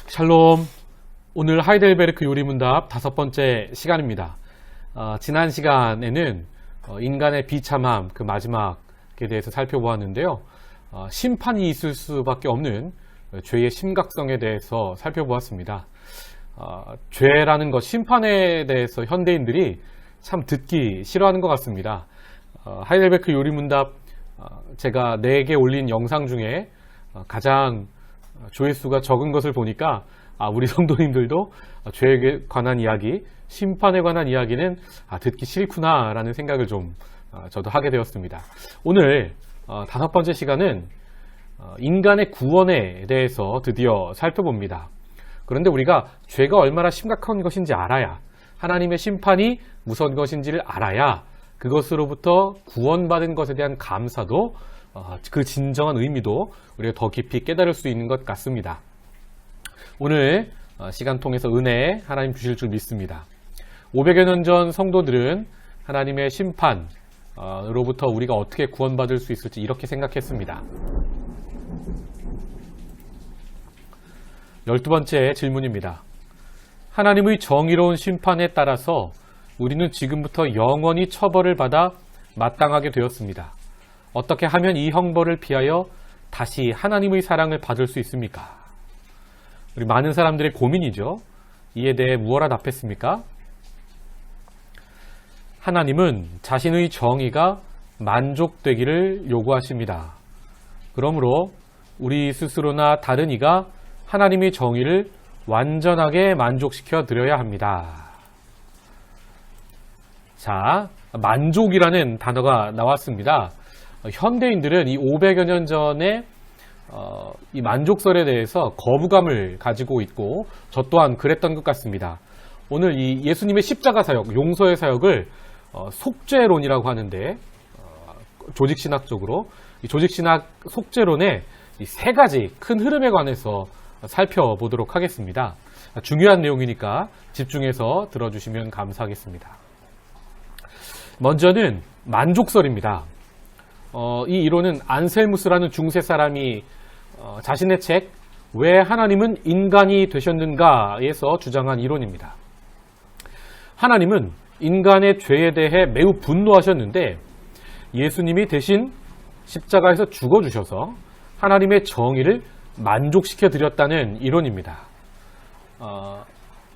샬롬. 오늘 하이델베르크 요리문답 5번째 시간입니다. 지난 시간에는 인간의 비참함 그 마지막에 대해서 살펴보았는데요. 심판이 있을 수밖에 없는 죄의 심각성에 대해서 살펴보았습니다. 죄라는 것, 심판에 대해서 현대인들이 참 듣기 싫어하는 것 같습니다. 하이델베르크 요리문답 제가 4개 올린 영상 중에 가장 조회수가 적은 것을 보니까 우리 성도님들도 죄에 관한 이야기, 심판에 관한 이야기는 듣기 싫구나 라는 생각을 좀 저도 하게 되었습니다. 오늘 5번째 시간은 인간의 구원에 대해서 드디어 살펴봅니다. 그런데 우리가 죄가 얼마나 심각한 것인지 알아야, 하나님의 심판이 무서운 것인지를 알아야 그것으로부터 구원받은 것에 대한 감사도 그 진정한 의미도 우리가 더 깊이 깨달을 수 있는 것 같습니다. 오늘 시간 통해서 은혜 하나님 주실 줄 믿습니다. 500여 년 전 성도들은 하나님의 심판으로부터 우리가 어떻게 구원받을 수 있을지 이렇게 생각했습니다. 12번째 질문입니다. 하나님의 정의로운 심판에 따라서 우리는 지금부터 영원히 처벌을 받아 마땅하게 되었습니다. 어떻게 하면 이 형벌을 피하여 다시 하나님의 사랑을 받을 수 있습니까? 우리 많은 사람들의 고민이죠. 이에 대해 무엇라 답했습니까? 하나님은 자신의 정의가 만족되기를 요구하십니다. 그러므로 우리 스스로나 다른 이가 하나님의 정의를 완전하게 만족시켜 드려야 합니다. 자, 만족이라는 단어가 나왔습니다. 현대인들은 이 500여 년 전에 이 만족설에 대해서 거부감을 가지고 있고 저 또한 그랬던 것 같습니다. 오늘 이 예수님의 십자가 사역, 용서의 사역을 속죄론이라고 하는데 조직신학적으로 이 조직신학 속죄론의 이 3가지 큰 흐름에 관해서 살펴보도록 하겠습니다. 중요한 내용이니까 집중해서 들어주시면 감사하겠습니다. 먼저는 만족설입니다. 이 이론은 안셀무스라는 중세 사람이 자신의 책 왜 하나님은 인간이 되셨는가에서 주장한 이론입니다. 하나님은 인간의 죄에 대해 매우 분노하셨는데 예수님이 대신 십자가에서 죽어주셔서 하나님의 정의를 만족시켜 드렸다는 이론입니다.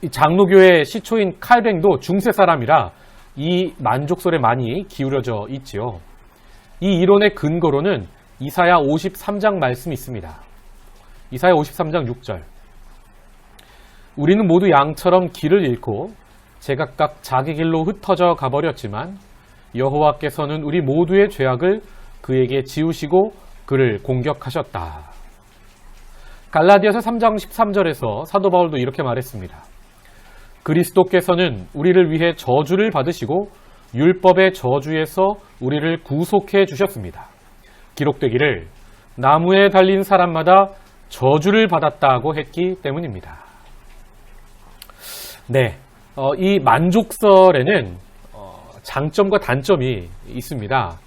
이 장로교의 시초인 칼뱅도 중세 사람이라 이 만족설에 많이 기울여져 있지요. 이 이론의 근거로는 이사야 53장 말씀이 있습니다. 이사야 53장 6절. 우리는 모두 양처럼 길을 잃고 제각각 자기 길로 흩어져 가버렸지만 여호와께서는 우리 모두의 죄악을 그에게 지우시고 그를 공격하셨다. 갈라디아서 3장 13절에서 사도 바울도 이렇게 말했습니다. 그리스도께서는 우리를 위해 저주를 받으시고 율법의 저주에서 우리를 구속해 주셨습니다. 기록되기를 나무에 달린 사람마다 저주를 받았다고 했기 때문입니다. 네, 이 만족설에는 장점과 단점이 있습니다.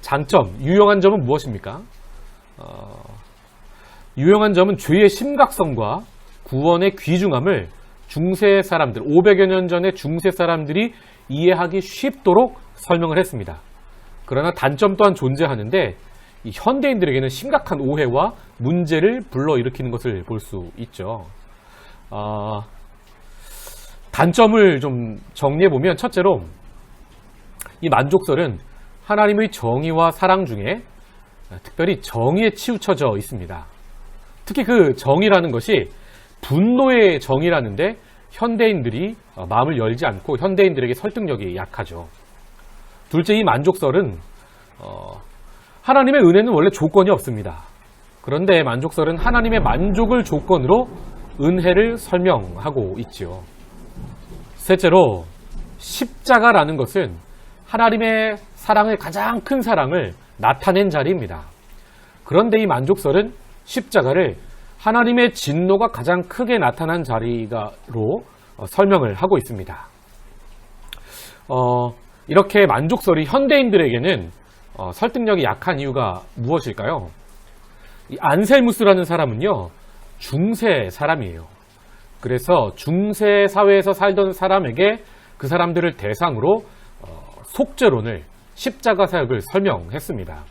장점, 유용한 점은 무엇입니까? 유용한 점은 죄의 심각성과 구원의 귀중함을 중세 사람들, 500여 년 전에 중세 사람들이 이해하기 쉽도록 설명을 했습니다. 그러나 단점 또한 존재하는데 이 현대인들에게는 심각한 오해와 문제를 불러일으키는 것을 볼 수 있죠. 단점을 좀 정리해보면 첫째로 이 만족설은 하나님의 정의와 사랑 중에 특별히 정의에 치우쳐져 있습니다. 특히 그 정의라는 것이 분노의 정의라는데 현대인들이 마음을 열지 않고 현대인들에게 설득력이 약하죠. 둘째, 이 만족설은 하나님의 은혜는 원래 조건이 없습니다. 그런데 만족설은 하나님의 만족을 조건으로 은혜를 설명하고 있지요. 셋째로 십자가라는 것은 하나님의 사랑을, 가장 큰 사랑을 나타낸 자리입니다. 그런데 이 만족설은 십자가를 하나님의 진노가 가장 크게 나타난 자리로 설명을 하고 있습니다. 이렇게 만족설이 현대인들에게는 설득력이 약한 이유가 무엇일까요? 이 안셀무스라는 사람은요, 중세 사람이에요. 그래서 중세 사회에서 살던 사람에게 그 사람들을 대상으로 속죄론을, 십자가 사역을 설명했습니다.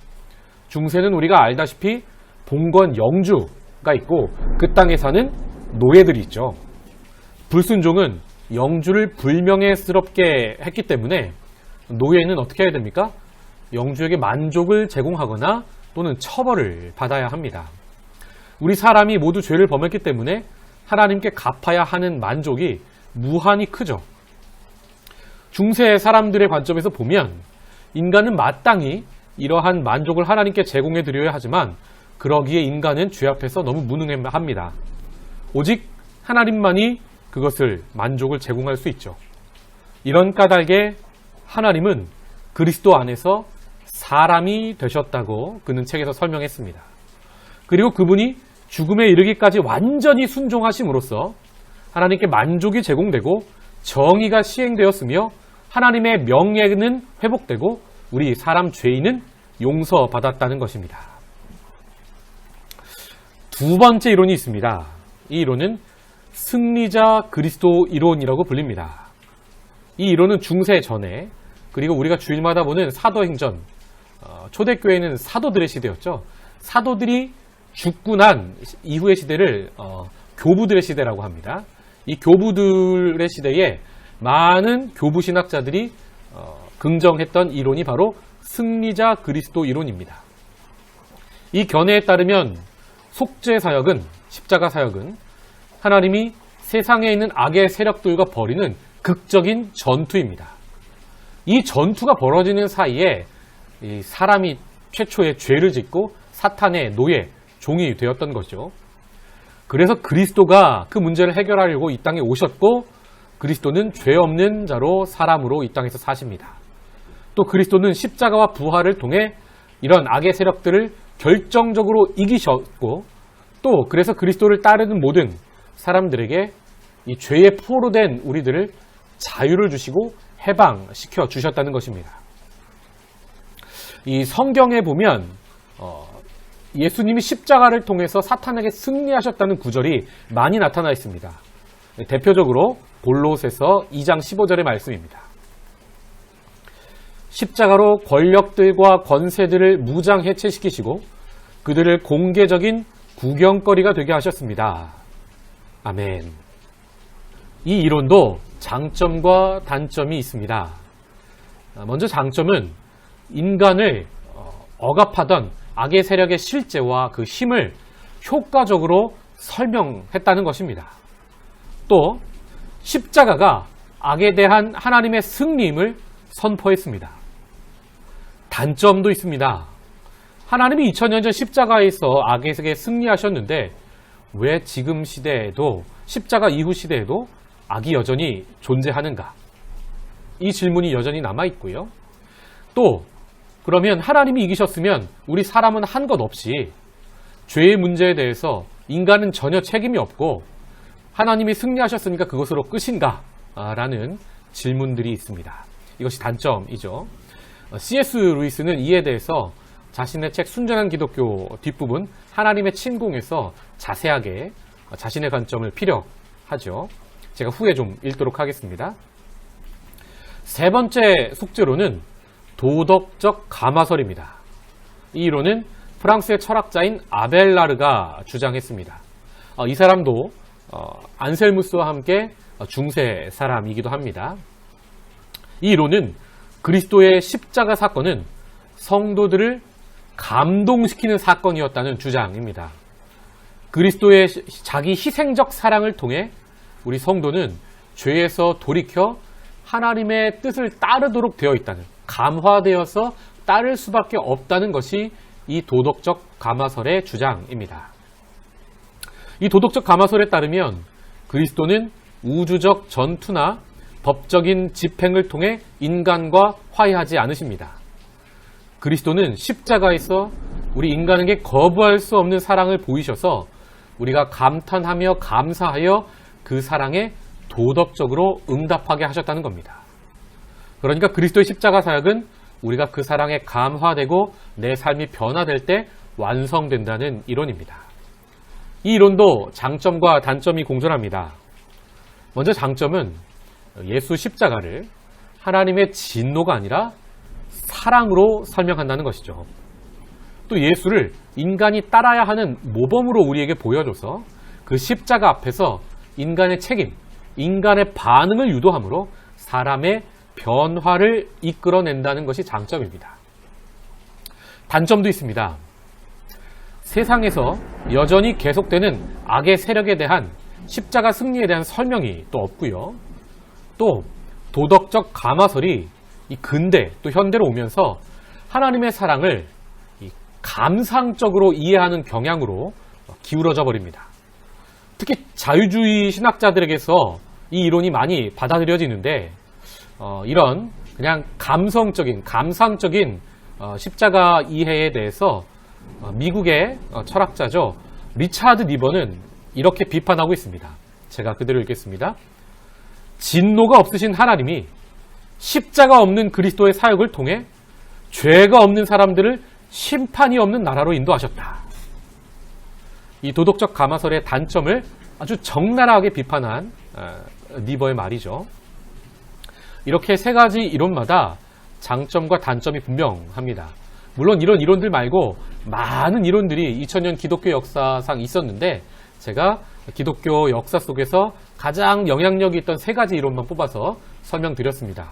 중세는 우리가 알다시피 봉건 영주가 있고 그 땅에 사는 노예들이 있죠. 불순종은 영주를 불명예스럽게 했기 때문에 노예는 어떻게 해야 됩니까? 영주에게 만족을 제공하거나 또는 처벌을 받아야 합니다. 우리 사람이 모두 죄를 범했기 때문에 하나님께 갚아야 하는 만족이 무한히 크죠. 중세 사람들의 관점에서 보면 인간은 마땅히 이러한 만족을 하나님께 제공해 드려야 하지만 그러기에 인간은 죄 앞에서 너무 무능합니다. 오직 하나님만이 그것을 만족을 제공할 수 있죠. 이런 까닭에 하나님은 그리스도 안에서 사람이 되셨다고 그는 책에서 설명했습니다. 그리고 그분이 죽음에 이르기까지 완전히 순종하심으로써 하나님께 만족이 제공되고 정의가 시행되었으며 하나님의 명예는 회복되고 우리 사람 죄인은 용서받았다는 것입니다. 두 번째 이론이 있습니다. 이 이론은 승리자 그리스도 이론이라고 불립니다. 이 이론은 중세 전에, 그리고 우리가 주일마다 보는 사도행전, 초대교회는 사도들의 시대였죠. 사도들이 죽고 난 이후의 시대를 교부들의 시대라고 합니다. 이 교부들의 시대에 많은 교부 신학자들이 긍정했던 이론이 바로 승리자 그리스도 이론입니다. 이 견해에 따르면 속죄 사역은, 십자가 사역은 하나님이 세상에 있는 악의 세력들과 벌이는 극적인 전투입니다. 이 전투가 벌어지는 사이에 이 사람이 최초의 죄를 짓고 사탄의 노예, 종이 되었던 거죠. 그래서 그리스도가 그 문제를 해결하려고 이 땅에 오셨고 그리스도는 죄 없는 자로 사람으로 이 땅에서 사십니다. 또 그리스도는 십자가와 부활을 통해 이런 악의 세력들을 결정적으로 이기셨고 또 그래서 그리스도를 따르는 모든 사람들에게 이 죄의 포로 된 우리들을 자유를 주시고 해방시켜 주셨다는 것입니다. 이 성경에 보면 예수님이 십자가를 통해서 사탄에게 승리하셨다는 구절이 많이 나타나 있습니다. 대표적으로 골로새서 2장 15절의 말씀입니다. 십자가로 권력들과 권세들을 무장해체시키시고 그들을 공개적인 구경거리가 되게 하셨습니다. 아멘. 이 이론도 장점과 단점이 있습니다. 먼저 장점은 인간을 억압하던 악의 세력의 실제와 그 힘을 효과적으로 설명했다는 것입니다. 또 십자가가 악에 대한 하나님의 승리임을 선포했습니다. 단점도 있습니다. 하나님이 2000년 전 십자가에서 악에게 승리하셨는데 왜 지금 시대에도, 십자가 이후 시대에도 악이 여전히 존재하는가? 이 질문이 여전히 남아있고요. 또 그러면 하나님이 이기셨으면 우리 사람은 한 것 없이 죄의 문제에 대해서 인간은 전혀 책임이 없고 하나님이 승리하셨으니까 그것으로 끝인가? 라는 질문들이 있습니다. 이것이 단점이죠. C.S. 루이스는 이에 대해서 자신의 책 순전한 기독교 뒷부분 하나님의 침공에서 자세하게 자신의 관점을 피력하죠. 제가 후에 좀 읽도록 하겠습니다. 세 번째 속죄론은 도덕적 가마설입니다. 이 이론은 프랑스의 철학자인 아벨라르가 주장했습니다. 이 사람도 안셀무스와 함께 중세 사람이기도 합니다. 이 이론은 그리스도의 십자가 사건은 성도들을 감동시키는 사건이었다는 주장입니다. 그리스도의 자기 희생적 사랑을 통해 우리 성도는 죄에서 돌이켜 하나님의 뜻을 따르도록 되어 있다는, 감화되어서 따를 수밖에 없다는 것이 이 도덕적 가마설의 주장입니다. 이 도덕적 가마설에 따르면 그리스도는 우주적 전투나 법적인 집행을 통해 인간과 화해하지 않으십니다. 그리스도는 십자가에서 우리 인간에게 거부할 수 없는 사랑을 보이셔서 우리가 감탄하며 감사하여 그 사랑에 도덕적으로 응답하게 하셨다는 겁니다. 그러니까 그리스도의 십자가 사역은 우리가 그 사랑에 감화되고 내 삶이 변화될 때 완성된다는 이론입니다. 이 이론도 장점과 단점이 공존합니다. 먼저 장점은 예수 십자가를 하나님의 진노가 아니라 사랑으로 설명한다는 것이죠. 또 예수를 인간이 따라야 하는 모범으로 우리에게 보여줘서 그 십자가 앞에서 인간의 책임, 인간의 반응을 유도함으로 사람의 변화를 이끌어낸다는 것이 장점입니다. 단점도 있습니다. 세상에서 여전히 계속되는 악의 세력에 대한 십자가 승리에 대한 설명이 또 없고요. 또 도덕적 가마설이 이 근대 또 현대로 오면서 하나님의 사랑을 감상적으로 이해하는 경향으로 기울어져 버립니다. 특히 자유주의 신학자들에게서 이 이론이 많이 받아들여지는데 이런 그냥 감상적인 십자가 이해에 대해서 미국의 철학자죠. 리차드 니버는 이렇게 비판하고 있습니다. 제가 그대로 읽겠습니다. 진노가 없으신 하나님이 십자가 없는 그리스도의 사역을 통해 죄가 없는 사람들을 심판이 없는 나라로 인도하셨다. 이 도덕적 가마설의 단점을 아주 적나라하게 비판한 니버의 말이죠. 이렇게 세 가지 이론마다 장점과 단점이 분명합니다. 물론 이런 이론들 말고 많은 이론들이 2000년 기독교 역사상 있었는데 제가 기독교 역사 속에서 가장 영향력이 있던 세 가지 이론만 뽑아서 설명드렸습니다.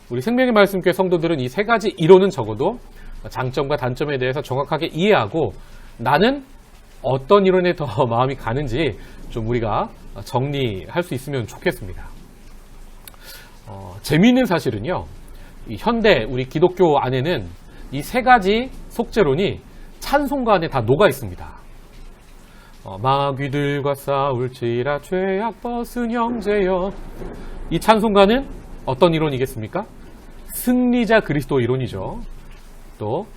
우리 생명의 말씀교회 성도들은 이 세 가지 이론은 적어도 장점과 단점에 대해서 정확하게 이해하고 나는 어떤 이론에 더 마음이 가는지 좀 우리가 정리할 수 있으면 좋겠습니다. 재미있는 사실은요, 이 현대 우리 기독교 안에는 이 세 가지 속죄론이 찬송가 안에 다 녹아 있습니다. 마귀들과 싸울지라 죄악 벗은 형제여. 이 찬송가는 어떤 이론이겠습니까? 승리자 그리스도 이론이죠. 또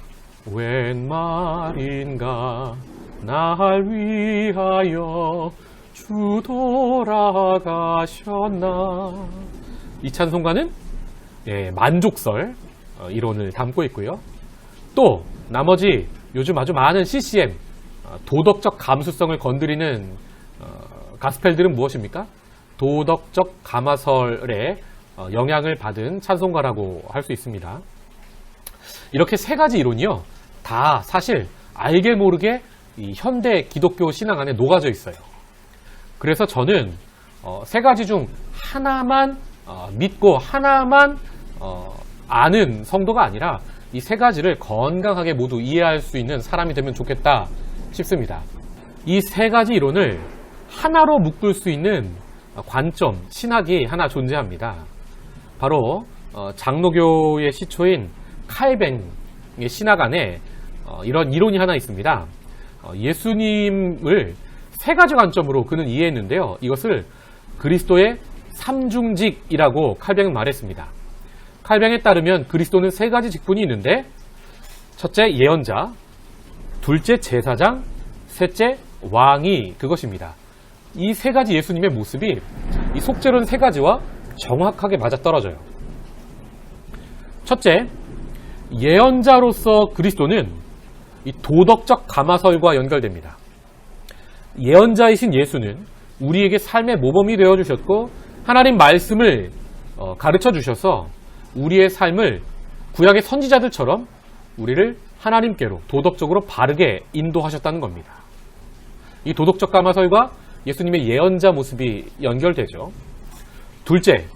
웬 말인가 날 위하여 주 돌아가셨나. 이 찬송가는 만족설 이론을 담고 있고요. 또 나머지 요즘 아주 많은 CCM 도덕적 감수성을 건드리는 가스펠들은 무엇입니까? 도덕적 가마설에 영향을 받은 찬송가라고 할 수 있습니다. 이렇게 세 가지 이론이요, 다 사실 알게 모르게 이 현대 기독교 신앙 안에 녹아져 있어요. 그래서 저는 세 가지 중 하나만 믿고 하나만 아는 성도가 아니라 이 세 가지를 건강하게 모두 이해할 수 있는 사람이 되면 좋겠다 싶습니다. 이 세 가지 이론을 하나로 묶을 수 있는 관점, 신학이 하나 존재합니다. 바로 장로교의 시초인 칼뱅의 신학 안에 이런 이론이 하나 있습니다. 예수님을 세 가지 관점으로 그는 이해했는데요. 이것을 그리스도의 삼중직이라고 칼뱅은 말했습니다. 칼뱅에 따르면 그리스도는 세 가지 직분이 있는데, 첫째 예언자, 둘째 제사장, 셋째 왕이 그것입니다. 이 세 가지 예수님의 모습이 이 속죄론 세 가지와 정확하게 맞아떨어져요. 첫째, 예언자로서 그리스도는 이 도덕적 가마설과 연결됩니다. 예언자이신 예수는 우리에게 삶의 모범이 되어주셨고 하나님 말씀을 가르쳐 주셔서 우리의 삶을 구약의 선지자들처럼 우리를 하나님께로 도덕적으로 바르게 인도하셨다는 겁니다. 이 도덕적 가마설과 예수님의 예언자 모습이 연결되죠. 둘째,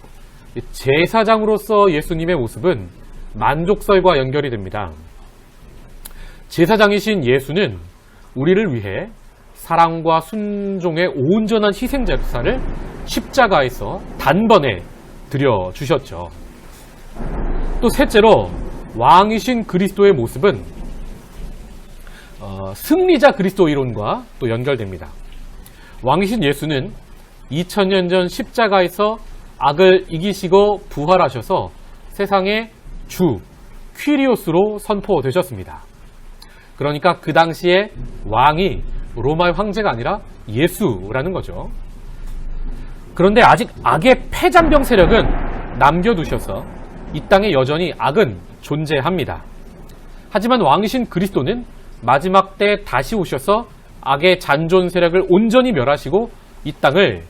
제사장으로서 예수님의 모습은 만족설과 연결이 됩니다. 제사장이신 예수는 우리를 위해 사랑과 순종의 온전한 희생제사를 십자가에서 단번에 드려주셨죠. 또 셋째로 왕이신 그리스도의 모습은 승리자 그리스도 이론과 또 연결됩니다. 왕이신 예수는 2000년 전 십자가에서 악을 이기시고 부활하셔서 세상의 주, 퀴리오스로 선포되셨습니다. 그러니까 그 당시에 왕이 로마의 황제가 아니라 예수라는 거죠. 그런데 아직 악의 폐잔병 세력은 남겨두셔서 이 땅에 여전히 악은 존재합니다. 하지만 왕이신 그리스도는 마지막 때 다시 오셔서 악의 잔존 세력을 온전히 멸하시고 이 땅을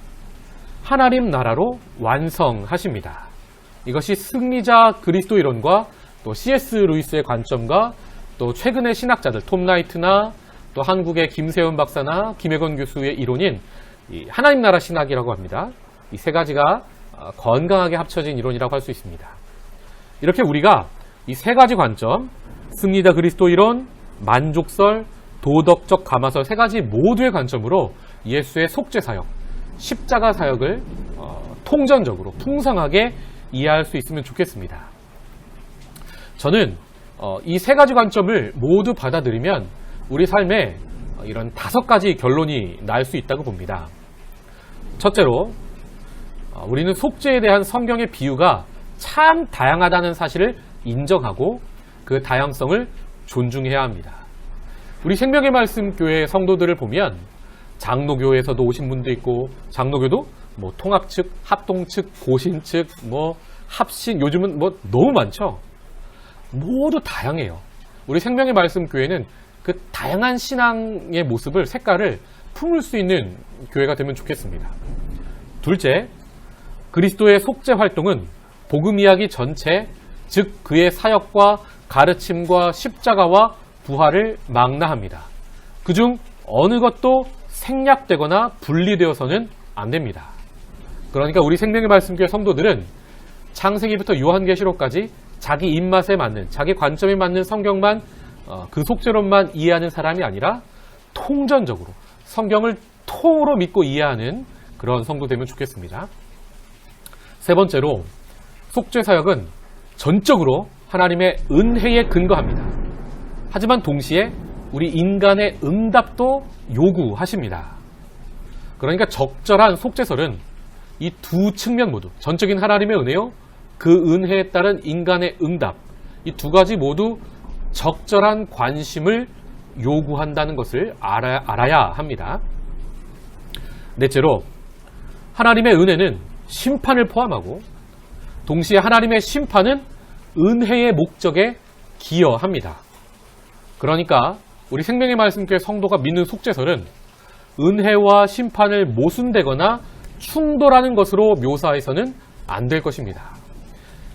하나님 나라로 완성하십니다. 이것이 승리자 그리스도이론과 또 C.S. 루이스의 관점과 또 최근의 신학자들 톰 라이트나 또 한국의 김세훈 박사나 김혜건 교수의 이론인 이 하나님 나라 신학이라고 합니다. 이 세 가지가 건강하게 합쳐진 이론이라고 할 수 있습니다. 이렇게 우리가 이 세 가지 관점, 승리자 그리스도 이론, 만족설, 도덕적 감화설 세 가지 모두의 관점으로 예수의 속죄 사역, 십자가 사역을 통전적으로 풍성하게 이해할 수 있으면 좋겠습니다. 저는 이 세 가지 관점을 모두 받아들이면 우리 삶에 이런 5가지 결론이 날 수 있다고 봅니다. 첫째로 우리는 속죄에 대한 성경의 비유가 참 다양하다는 사실을 인정하고 그 다양성을 존중해야 합니다. 우리 생명의 말씀 교회 성도들을 보면 장로교에서도 오신 분도 있고, 장로교도 뭐 통합 측, 합동 측, 고신 측, 뭐 합신, 요즘은 뭐 너무 많죠. 모두 다양해요. 우리 생명의 말씀 교회는 그 다양한 신앙의 모습을, 색깔을 품을 수 있는 교회가 되면 좋겠습니다. 둘째, 그리스도의 속죄 활동은 복음 이야기 전체, 즉 그의 사역과 가르침과 십자가와 부활을 망라합니다. 그중 어느 것도 생략되거나 분리되어서는 안 됩니다. 그러니까 우리 생명의 말씀교회 성도들은 창세기부터 요한계시록까지 자기 입맛에 맞는, 자기 관점에 맞는 성경만, 그 속죄론만 이해하는 사람이 아니라 통전적으로 성경을 통으로 믿고 이해하는 그런 성도 되면 좋겠습니다. 세 번째로, 속죄 사역은 전적으로 하나님의 은혜에 근거합니다. 하지만 동시에 우리 인간의 응답도 요구하십니다. 그러니까 적절한 속죄설은 이 두 측면 모두, 전적인 하나님의 은혜요, 그 은혜에 따른 인간의 응답, 이 두 가지 모두 적절한 관심을 요구한다는 것을 알아야 합니다. 넷째로, 하나님의 은혜는 심판을 포함하고 동시에 하나님의 심판은 은혜의 목적에 기여합니다. 그러니까 우리 생명의 말씀교회 성도가 믿는 속죄설은 은혜와 심판을 모순되거나 충돌하는 것으로 묘사해서는 안 될 것입니다.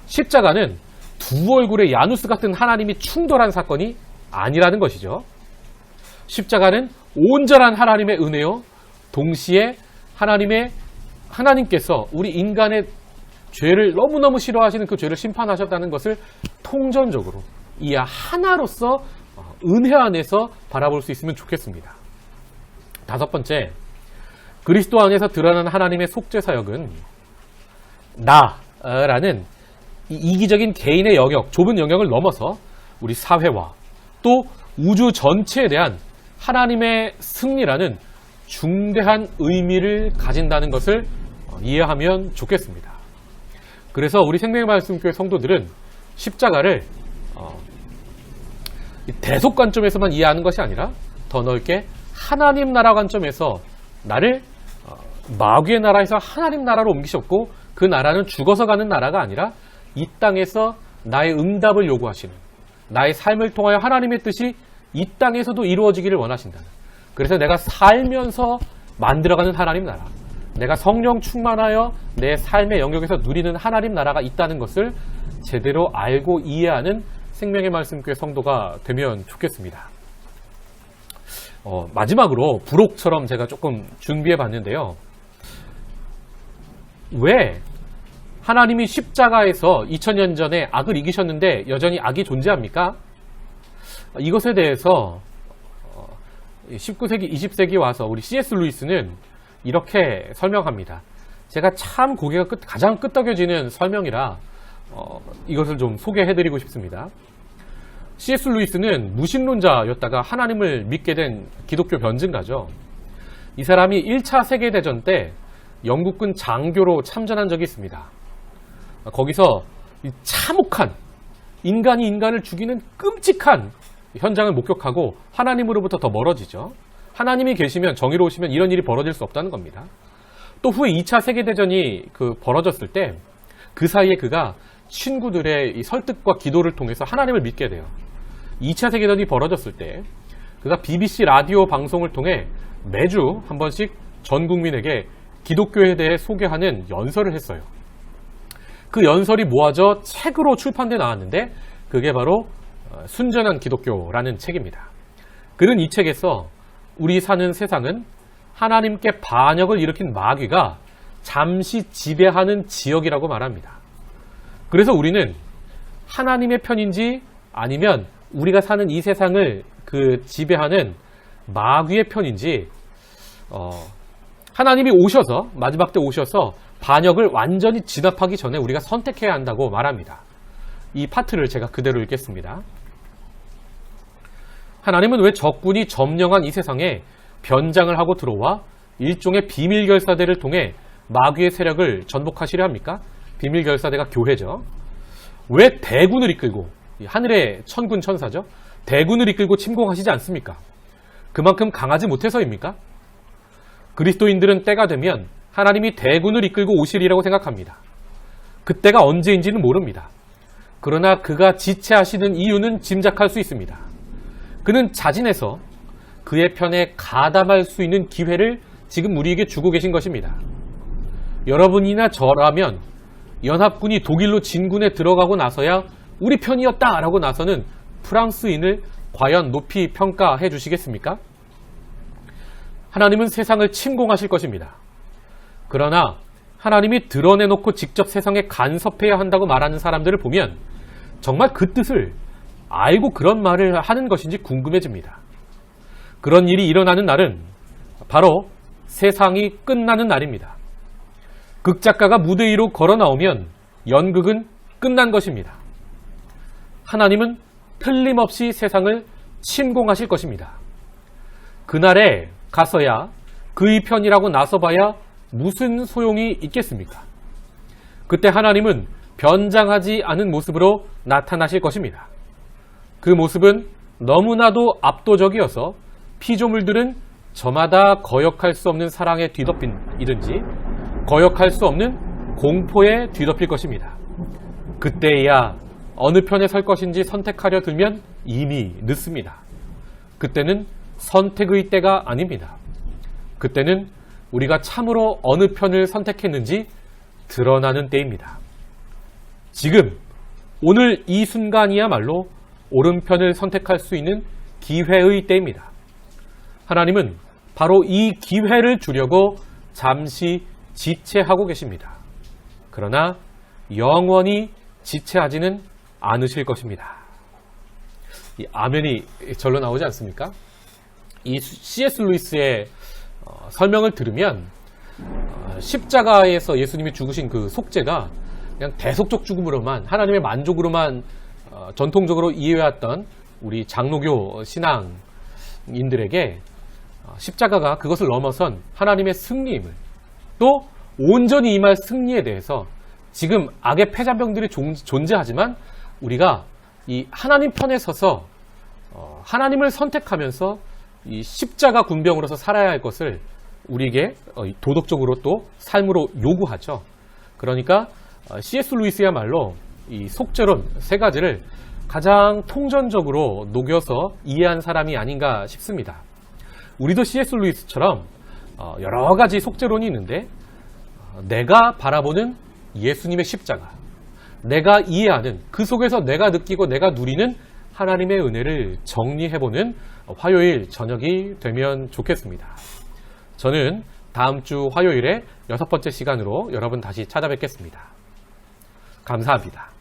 십자가는 두 얼굴의 야누스 같은 하나님이 충돌한 사건이 아니라는 것이죠. 십자가는 온전한 하나님의 은혜요, 동시에 하나님께서 우리 인간의 죄를 너무너무 싫어하시는 그 죄를 심판하셨다는 것을 통전적으로 이 하나로서 은혜 안에서 바라볼 수 있으면 좋겠습니다. 다섯 번째, 그리스도 안에서 드러나는 하나님의 속죄 사역은 나라는 이기적인 개인의 영역, 좁은 영역을 넘어서 우리 사회와 또 우주 전체에 대한 하나님의 승리라는 중대한 의미를 가진다는 것을 이해하면 좋겠습니다. 그래서 우리 생명의 말씀교회 성도들은 십자가를 대속 관점에서만 이해하는 것이 아니라 더 넓게 하나님 나라 관점에서 나를 마귀의 나라에서 하나님 나라로 옮기셨고, 그 나라는 죽어서 가는 나라가 아니라 이 땅에서 나의 응답을 요구하시는, 나의 삶을 통하여 하나님의 뜻이 이 땅에서도 이루어지기를 원하신다는, 그래서 내가 살면서 만들어가는 하나님 나라, 내가 성령 충만하여 내 삶의 영역에서 누리는 하나님 나라가 있다는 것을 제대로 알고 이해하는 생명의 말씀교회 성도가 되면 좋겠습니다. 마지막으로 부록처럼 제가 조금 준비해 봤는데요. 왜 하나님이 십자가에서 2000년 전에 악을 이기셨는데 여전히 악이 존재합니까? 이것에 대해서 19세기, 20세기 와서 우리 C.S. 루이스는 이렇게 설명합니다. 제가 참 고개가 가장 끄덕여지는 설명이라 이것을 좀 소개해드리고 싶습니다. C.S. 루이스는 무신론자였다가 하나님을 믿게 된 기독교 변증가죠. 이 사람이 1차 세계대전 때 영국군 장교로 참전한 적이 있습니다. 거기서 참혹한, 인간이 인간을 죽이는 끔찍한 현장을 목격하고 하나님으로부터 더 멀어지죠. 하나님이 계시면, 정의로우시면 이런 일이 벌어질 수 없다는 겁니다. 또 후에 2차 세계대전이 벌어졌을 때 그 사이에 그가 친구들의 이 설득과 기도를 통해서 하나님을 믿게 돼요. 2차 세계대전이 벌어졌을 때 그가 BBC 라디오 방송을 통해 매주 한 번씩 전 국민에게 기독교에 대해 소개하는 연설을 했어요. 그 연설이 모아져 책으로 출판돼 나왔는데 그게 바로 순전한 기독교라는 책입니다. 그는 이 책에서 우리 사는 세상은 하나님께 반역을 일으킨 마귀가 잠시 지배하는 지역이라고 말합니다. 그래서 우리는 하나님의 편인지 아니면 우리가 사는 이 세상을 지배하는 마귀의 편인지 하나님이 오셔서 마지막 때 오셔서 반역을 완전히 진압하기 전에 우리가 선택해야 한다고 말합니다. 이 파트를 제가 그대로 읽겠습니다. 하나님은 왜 적군이 점령한 이 세상에 변장을 하고 들어와 일종의 비밀결사대를 통해 마귀의 세력을 전복하시려 합니까? 비밀결사대가 교회죠. 왜 대군을 이끌고 하늘의 천군 천사죠. 대군을 이끌고 침공하시지 않습니까? 그만큼 강하지 못해서입니까? 그리스도인들은 때가 되면 하나님이 대군을 이끌고 오시리라고 생각합니다. 그때가 언제인지는 모릅니다. 그러나 그가 지체하시는 이유는 짐작할 수 있습니다. 그는 자진해서 그의 편에 가담할 수 있는 기회를 지금 우리에게 주고 계신 것입니다. 여러분이나 저라면 연합군이 독일로 진군에 들어가고 나서야 우리 편이었다라고 나서는 프랑스인을 과연 높이 평가해 주시겠습니까? 하나님은 세상을 침공하실 것입니다. 그러나 하나님이 드러내놓고 직접 세상에 간섭해야 한다고 말하는 사람들을 보면 정말 그 뜻을 알고 그런 말을 하는 것인지 궁금해집니다. 그런 일이 일어나는 날은 바로 세상이 끝나는 날입니다. 극작가가 무대 위로 걸어 나오면 연극은 끝난 것입니다. 하나님은 틀림없이 세상을 침공하실 것입니다. 그날에 가서야 그의 편이라고 나서봐야 무슨 소용이 있겠습니까? 그때 하나님은 변장하지 않은 모습으로 나타나실 것입니다. 그 모습은 너무나도 압도적이어서 피조물들은 저마다 거역할 수 없는 사랑에 뒤덮이든지 거역할 수 없는 공포에 뒤덮일 것입니다. 그때야 어느 편에 설 것인지 선택하려 들면 이미 늦습니다. 그때는 선택의 때가 아닙니다. 그때는 우리가 참으로 어느 편을 선택했는지 드러나는 때입니다. 지금 오늘 이 순간이야말로 옳은 편을 선택할 수 있는 기회의 때입니다. 하나님은 바로 이 기회를 주려고 잠시 지체하고 계십니다. 그러나 영원히 지체하지는 않으실 것입니다. 이 아멘이 절로 나오지 않습니까? 이 C.S. 루이스의 설명을 들으면 십자가에서 예수님이 죽으신 그 속죄가 그냥 대속적 죽음으로만 하나님의 만족으로만 전통적으로 이해해왔던 우리 장로교 신앙인들에게 십자가가 그것을 넘어선 하나님의 승리임을 또 온전히 임할 승리에 대해서 지금 악의 패자병들이 존재하지만 우리가 이 하나님 편에 서서 하나님을 선택하면서 이 십자가 군병으로서 살아야 할 것을 우리에게 도덕적으로 또 삶으로 요구하죠. 그러니까 C.S. 루이스야말로 이 속죄론 세 가지를 가장 통전적으로 녹여서 이해한 사람이 아닌가 싶습니다. 우리도 C.S. 루이스처럼 여러 가지 속죄론이 있는데 내가 바라보는 예수님의 십자가, 내가 이해하는 그 속에서 내가 느끼고 내가 누리는 하나님의 은혜를 정리해보는 화요일 저녁이 되면 좋겠습니다. 저는 다음 주 화요일에 6번째 시간으로 여러분 다시 찾아뵙겠습니다. 감사합니다.